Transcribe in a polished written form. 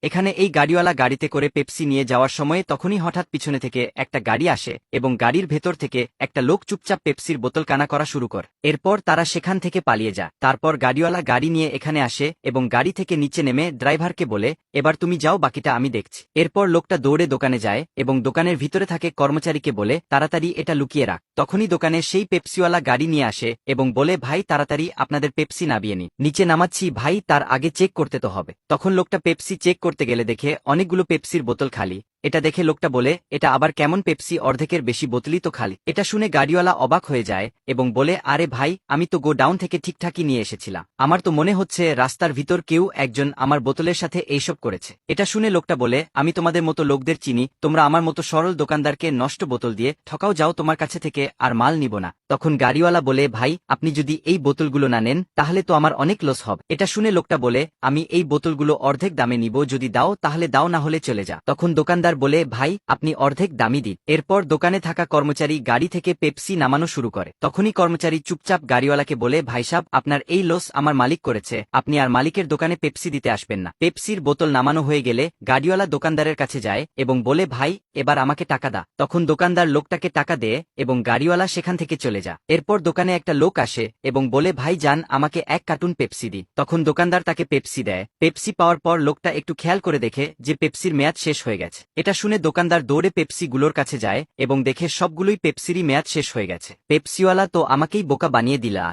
এখানে এই গাড়িওয়ালা গাড়িতে করে পেপসি নিয়ে যাওয়ার সময় তখনই হঠাৎ পিছনে থেকে একটা গাড়ি আসে এবং গাড়ির ভেতর থেকে একটা লোক চুপচাপ পেপসির বোতল কানা করা শুরু করে। এরপর তারা সেখান থেকে পালিয়ে যায়। তারপর গাড়িওয়ালা গাড়ি নিয়ে এখানে আসে এবং গাড়ি থেকে নিচে নেমে ড্রাইভারকে বলে, এবার তুমি যাও, বাকিটা আমি দেখছি। এরপর লোকটা দৌড়ে দোকানে যায় এবং দোকানের ভিতরে থাকে কর্মচারীকে বলে, তাড়াতাড়ি এটা লুকিয়ে রাখ। তখনই দোকানে সেই পেপসিওয়ালা গাড়ি নিয়ে আসে এবং বলে, ভাই তাড়াতাড়ি আপনাদের পেপসি নামিয়ে নি, নিচে নামাচ্ছি ভাই, তার আগে চেক করতে তো হবে। তখন লোকটা পেপসি চেক করতে গেলে দেখে অনেকগুলো পেপসির বোতল খালি। এটা দেখে লোকটা বলে, এটা আবার কেমন, পেপসি অর্ধেকের বেশি বোতলই তো খালি। এটা শুনে গাড়িওয়ালা অবাক হয়ে যায় এবং বলে, আরে ভাই, আমি তো গো ডাউন থেকে ঠিকঠাকই নিয়ে এসেছিলাম, আমার তো মনে হচ্ছে রাস্তার ভিতর কেউ একজন আমার বোতলের সাথে এইসব করেছে। এটা শুনে লোকটা বলে, আমি তোমাদের মতো লোকদের চিনি, তোমরা আমার মতো সরল দোকানদারকে নষ্ট বোতল দিয়ে ঠকাও, যাও, তোমার কাছে থেকে আর মাল নিব না। তখন গাড়িওয়ালা বলে, ভাই আপনি যদি এই বোতলগুলো না নেন তাহলে তো আমার অনেক লস হবে। এটা শুনে লোকটা বলে, আমি এই বোতলগুলো অর্ধেক দামে নিব, যদি দাও তাহলে দাও, না হলে চলে যা। তখন দোকানদার বলে, ভাই আপনি অর্ধেক দামই দিন। এরপর দোকানে থাকা কর্মচারী গাড়ি থেকে পেপসি নামানো শুরু করে। তখনই কর্মচারী চুপচাপ গাড়িওয়ালাকে বলে, ভাই সাব, আপনার এই লস আমার মালিক করেছে, আপনি আর মালিকের দোকানে পেপসি দিতে আসবেন না। পেপসির বোতল নামানো হয়ে গেলে গাড়িওয়ালা দোকানদারের কাছে যায় এবং বলে, ভাই এবার আমাকে টাকা দা। তখন দোকানদার লোকটাকে টাকা দেয় এবং গাড়িওয়ালা সেখান থেকে চলে যায়। এরপর দোকানে একটা লোক আসে এবং বলে, ভাই যান, আমাকে 1 কার্টুন পেপসি দি। তখন দোকানদার তাকে পেপসি দেয়। পেপসি পাওয়ার পর লোকটা একটু খেয়াল করে দেখে যে পেপসির মেয়াদ শেষ হয়ে গেছে। এটা শুনে দোকানদার দৌড়ে পেপসি গুলোর কাছে যায় এবং দেখে সবগুলোই পেপসিরই মেয়াদ শেষ হয়ে গেছে। পেপসিওয়ালা তো আমাকেই বোকা বানিয়ে দিলা।